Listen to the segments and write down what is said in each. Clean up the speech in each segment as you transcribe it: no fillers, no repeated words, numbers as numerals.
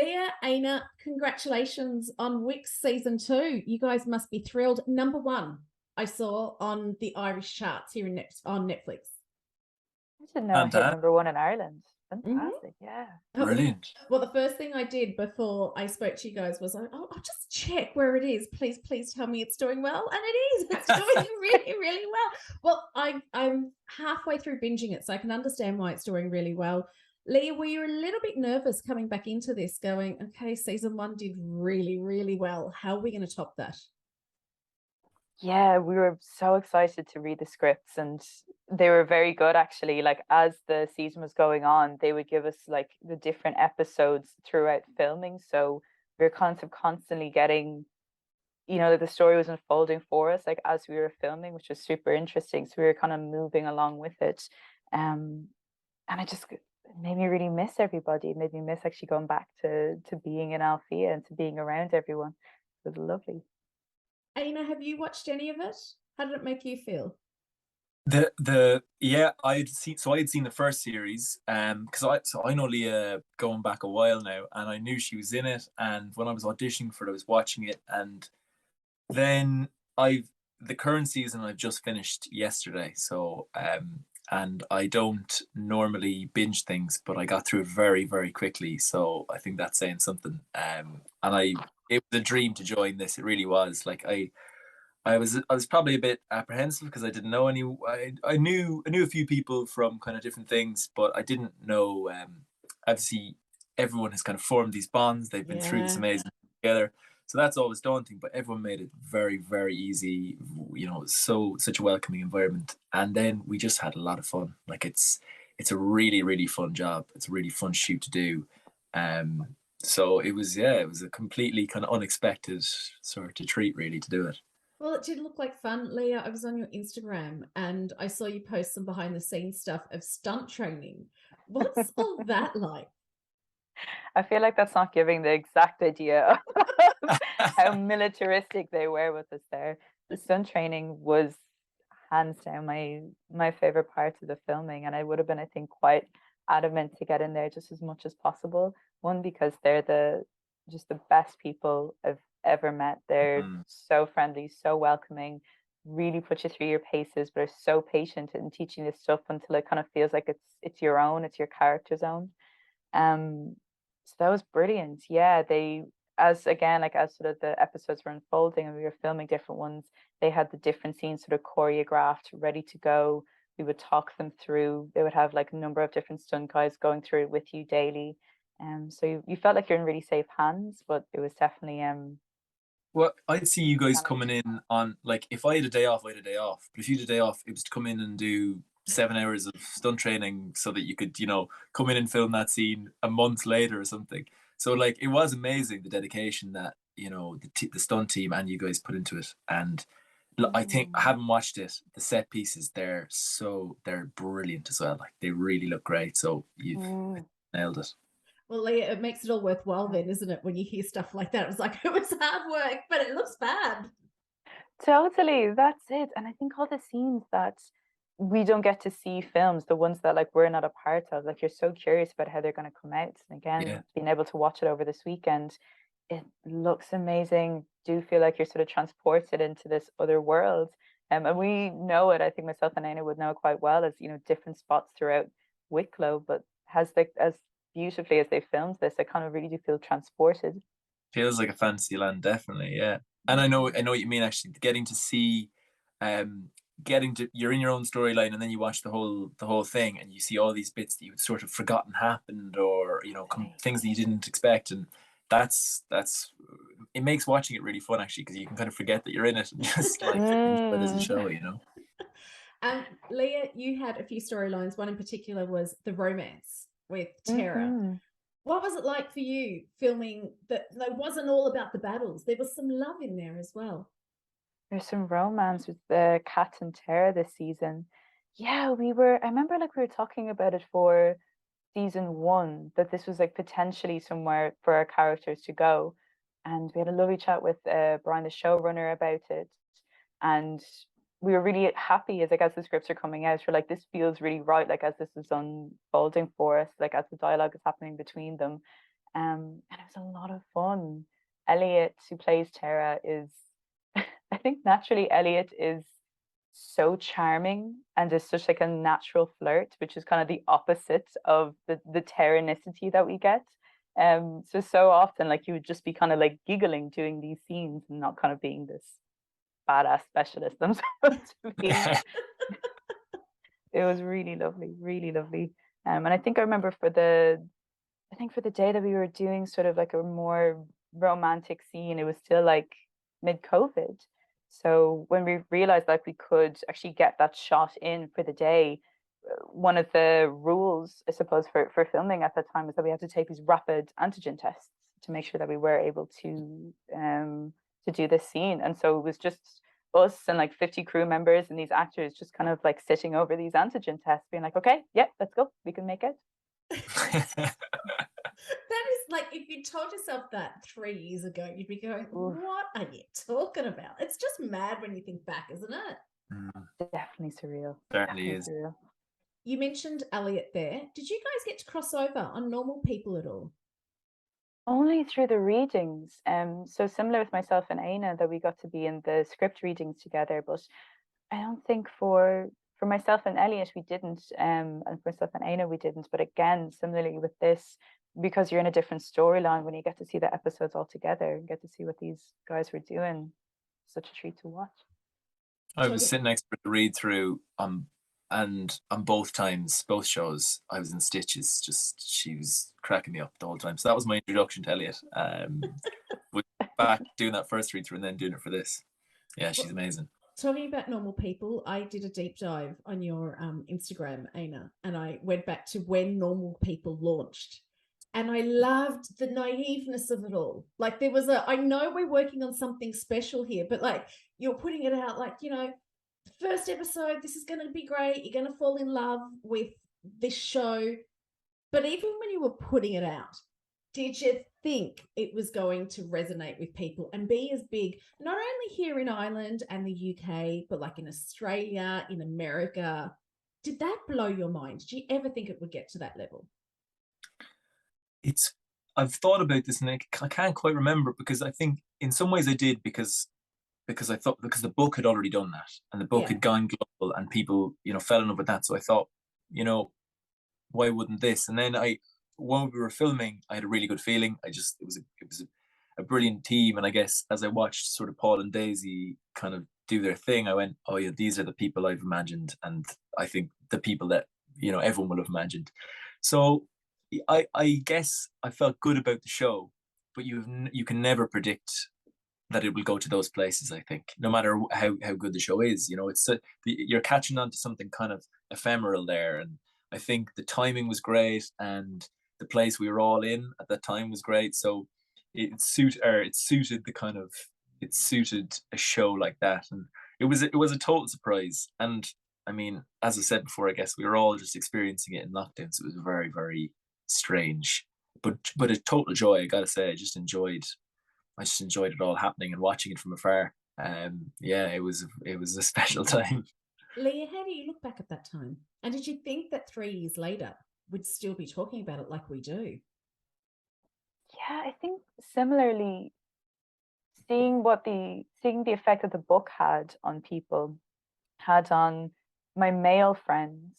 Leah, Eanna, congratulations on Winx season 2. You guys must be thrilled. Number 1, I saw on the Irish charts here on Netflix. I didn't know it hit Fantastic. number 1 in Ireland. Mhm. Fantastic, yeah. Brilliant. Well, the first thing I did before I spoke to you guys was I'll just check where it is. Please tell me it's doing well, and it is. It's doing really, really well. Well, I'm halfway through binging it, so I can understand why it's doing really well. Leah, were you a little bit nervous coming back into this, going, okay, season 1 did really, really well. How are we going to top that? Yeah, we were so excited to read the scripts, and they were very good actually. Like as the season was going on, they would give us like the different episodes throughout filming. So we were constantly getting, the story was unfolding for us like as we were filming, which was super interesting. So we were kind of moving along with it. And it made me really miss everybody. It made me miss actually going back to being in Althea and to being around everyone. It was lovely. Aina, have you watched any of it? How did it make you feel? I'd seen the first series because I know Leah going back a while now, and I knew she was in it, and when I was auditioning for it I was watching it, and then the current season I've just finished yesterday, so and I don't normally binge things, but I got through it very, very quickly, so I think that's saying something. And it was a dream to join this. It really was. Like I was probably a bit apprehensive because I didn't know any. I knew a few people from kind of different things, but I didn't know. Obviously, everyone has kind of formed these bonds. They've been through this amazing together, so that's always daunting. But everyone made it very, very easy. Such a welcoming environment, and then we just had a lot of fun. Like it's a really, really fun job. It's a really fun shoot to do. So it was a completely kind of unexpected sort of treat really to do it. Well, it did look like fun. Leah, I was on your Instagram and I saw you post some behind the scenes stuff of stunt training. What's all that like? I feel like that's not giving the exact idea of how militaristic they were with us there. The stunt training was hands down my favorite part of the filming, and I would have been, I think, quite adamant to get in there just as much as possible. One, because they're just the best people I've ever met. They're so friendly, so welcoming, really put you through your paces, but are so patient in teaching this stuff until it kind of feels like it's your own, it's your character's own. So that was brilliant. Yeah, they as again, like as sort of the episodes were unfolding and we were filming different ones, they had the different scenes sort of choreographed, ready to go. We would talk them through. They would have like a number of different stunt guys going through it with you daily. So you felt like you're in really safe hands, but it was definitely Well, I'd see you guys challenging. coming in on, like, if I had a day off, I had a day off. But if you had a day off, it was to come in and do 7 hours of stunt training so that you could, come in and film that scene a month later or something. So, like, it was amazing the dedication that, the stunt team and you guys put into it. And I think I haven't watched it. The set pieces, they're brilliant as well. Like, they really look great. So you've nailed it. Well, Leah, it makes it all worthwhile then, isn't it? When you hear stuff like that, it's like it was hard work, but it looks bad. Totally, that's it. And I think all the scenes that we don't get to see films, the ones that like we're not a part of, like you're so curious about how they're going to come out. And Yeah. again, being able to watch it over this weekend, it looks amazing. Do feel like you're sort of transported into this other world. And we know it. I think myself and Anna would know it quite well as, different spots throughout Wicklow, but as beautifully as they filmed this, I kind of really do feel transported. Feels like a fantasy land, definitely, yeah. And I know what you mean. Actually, getting to see, um, you're in your own storyline, and then you watch the whole thing, and you see all these bits that you'd sort of forgotten happened, or things that you didn't expect, and that's it makes watching it really fun actually because you can kind of forget that you're in it and just like enjoy it as a Mm. show. Leah, you had a few storylines. One in particular was the romance with Tara. Mhm. What was it like for you filming that? It wasn't all about the battles. There was some love in there as well. There's some romance with the Kat and Tara this season. Yeah, I remember like we were talking about it for season 1, that this was like potentially somewhere for our characters to go. And we had a lovely chat with Brian, the showrunner, about it. And we were really happy as the scripts are coming out. We're like, this feels really right, like as this is unfolding for us, like as the dialogue is happening between them. And it was a lot of fun. Elliot, who plays Tara, is I think naturally Elliot is so charming and is such like a natural flirt, which is kind of the opposite of the Taranicity that we get. So often like you would just be kind of like giggling doing these scenes and not kind of being this badass specialist I'm supposed to be. It was really lovely, really lovely. And I think I remember for the day that we were doing sort of like a more romantic scene, it was still like mid-COVID. So when we realized like we could actually get that shot in for the day, one of the rules, I suppose, for filming at that time was that we had to take these rapid antigen tests to make sure that we were able to do this scene. And so it was just us and like 50 crew members and these actors just kind of like sitting over these antigen tests, being like, okay, yeah, let's go, we can make it. That is like, if you told yourself that 3 years ago, you'd be going, Oof. what are you talking about? It's just mad when you think back, isn't it? Definitely surreal. Certainly Definitely is. surreal. You mentioned Elliot there. Did you guys get to cross over on Normal People at all? Only through the readings. So similar with myself and Eanna, that we got to be in the script readings together, but I don't think for myself and Elliot we didn't, and for myself and Eanna we didn't. But again, similarly with this, because you're in a different storyline, when you get to see the episodes all together and get to see what these guys were doing, such a treat to watch. I was sitting next to the read through, and on both times, both shows, I was in stitches. Just she was cracking me up the whole time. So that was my introduction to Elliot. With back doing that first read through and then doing it for this. Yeah, she's amazing. Talking about Normal People, I did a deep dive on your Instagram, Eanna, and I went back to when Normal People launched. And I loved the naiveness of it all. Like there was I know we're working on something special here, but like you're putting it out like, first episode, this is going to be great. You're going to fall in love with this show. But even when you were putting it out, did you think it was going to resonate with people and be as big, not only here in Ireland and the UK, but like in Australia, in America? Did that blow your mind? Did you ever think it would get to that level? I've thought about this and I can't quite remember, because I think in some ways I did, because the book had already done that and the book had gone global and people, fell in love with that. So I thought, why wouldn't this? And then when we were filming, I had a really good feeling. It was a brilliant team. And I guess as I watched sort of Paul and Daisy kind of do their thing, I went, oh yeah, these are the people I've imagined. And I think the people that, everyone will have imagined. So I guess I felt good about the show, but you can never predict that it will go to those places. I think no matter how good the show is, you're catching on to something kind of ephemeral there. And I think the timing was great and the place we were all in at that time was great. So it suited a show like that. And it was a total surprise. And I mean, as I said before, I guess we were all just experiencing it in lockdown. So it was very, very strange, but a total joy. I gotta say, I just enjoyed it all happening and watching it from afar. Yeah, it was a special time. Leah, how do you look back at that time? And did you think that 3 years later we'd still be talking about it like we do? Yeah, I think similarly, seeing the effect that the book had on people, had on my male friends,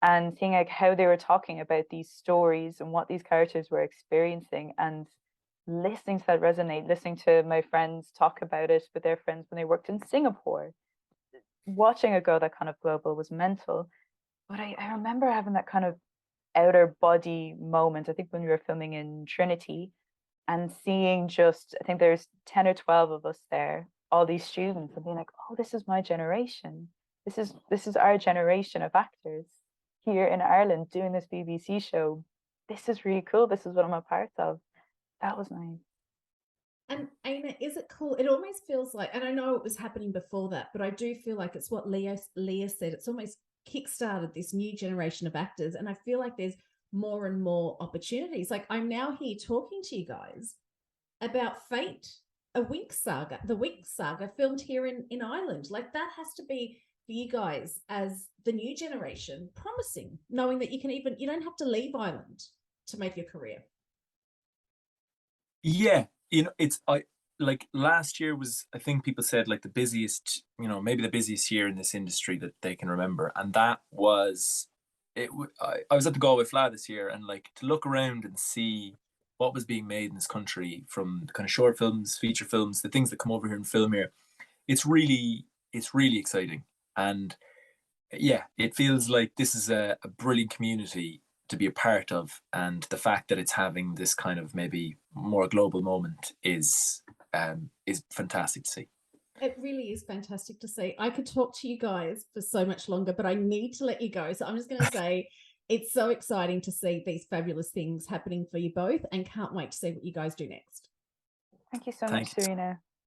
and seeing like how they were talking about these stories and what these characters were experiencing, and listening to that resonate, listening to my friends talk about it with their friends when they worked in Singapore. Watching it go that kind of global was mental. But I remember having that kind of outer body moment, I think when we were filming in Trinity, and seeing just, I think there's 10 or 12 of us there, all these students, and being like, oh, this is my generation. This is our generation of actors here in Ireland doing this BBC show. This is really cool. This is what I'm a part of. That was nice. And Eanna, is it cool? It almost feels like, and I know it was happening before that, but I do feel like it's what Leah said. It's almost kickstarted this new generation of actors. And I feel like there's more and more opportunities. Like I'm now here talking to you guys about Fate, the Winx saga filmed here in Ireland. Like that has to be for you guys as the new generation promising, knowing that you don't have to leave Ireland to make your career. Yeah, it's like last year was, I think people said like the busiest, maybe the busiest year in this industry that they can remember, and that was it. I was at the Galway Fleadh this year, and like to look around and see what was being made in this country from the kind of short films, feature films, the things that come over here and film here. It's really exciting, and yeah, it feels like this is a brilliant community to be a part of, and the fact that it's having this kind of maybe more global moment is fantastic to see. It really is fantastic to see. I could talk to you guys for so much longer, but I need to let you go. So I'm just going to say it's so exciting to see these fabulous things happening for you both, and can't wait to see what you guys do next. Thank you so Thank much, you. Serena.